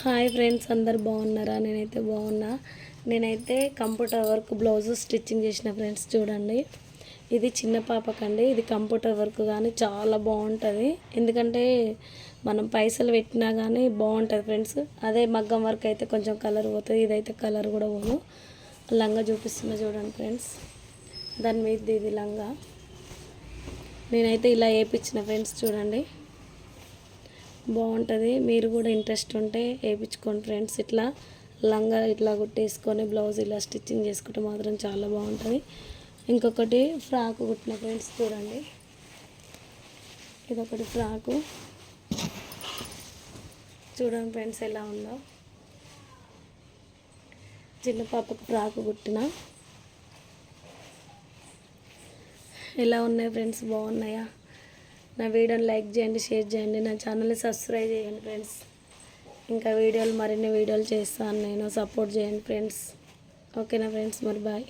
Hi friends, అందరు బాగున్నారా? నేనైతే బాగున్నా. నేనైతే కంప్యూటర్ వర్క్ బ్లౌజ్ స్టిచ్చింగ్ చేసిన ఫ్రెండ్స్. చూడండి, ఇది చిన్న పాపకండి. ఇది కంప్యూటర్ వర్క్ కానీ చాలా బాగుంటుంది. ఎందుకంటే మనం పైసలు పెట్టినా కానీ బాగుంటుంది ఫ్రెండ్స్. అదే మగ్గం వర్క్ అయితే కొంచెం కలర్ పోతుంది, ఇదైతే కలర్ కూడా పోను. లంగా చూపిస్తున్నా చూడండి ఫ్రెండ్స్. దాని మీద ఇది లంగా నేనైతే ఇలా వేయించిన ఫ్రెండ్స్. చూడండి, బాగుంటుంది. మీరు కూడా ఇంట్రెస్ట్ ఉంటే వేయించుకోండి ఫ్రెండ్స్. ఇట్లా లంగా ఇట్లా కుట్టేసుకొని బ్లౌజ్ ఇలా స్టిచ్చింగ్ చేసుకుంటే మాత్రం చాలా బాగుంటుంది. ఇంకొకటి ఫ్రాక్ కుట్టిన ఫ్రెండ్స్. చూడండి, ఇదొకటి ఫ్రాకు. చూడండి ఫ్రెండ్స్ ఎలా ఉందో. చిన్న పాపకు ఫ్రాకు కుట్టిన. ఎలా ఉన్నాయి ఫ్రెండ్స్? బాగున్నాయా? నా వీడియోని లైక్ చేయండి, షేర్ చేయండి, నా ఛానల్ని సబ్స్క్రైబ్ చేయండి ఫ్రెండ్స్. ఇంకా మరిన్ని వీడియోలు చేస్తాను నేను. సపోర్ట్ చేయండి ఫ్రెండ్స్. ఓకేనా ఫ్రెండ్స్? మరి బాయ్.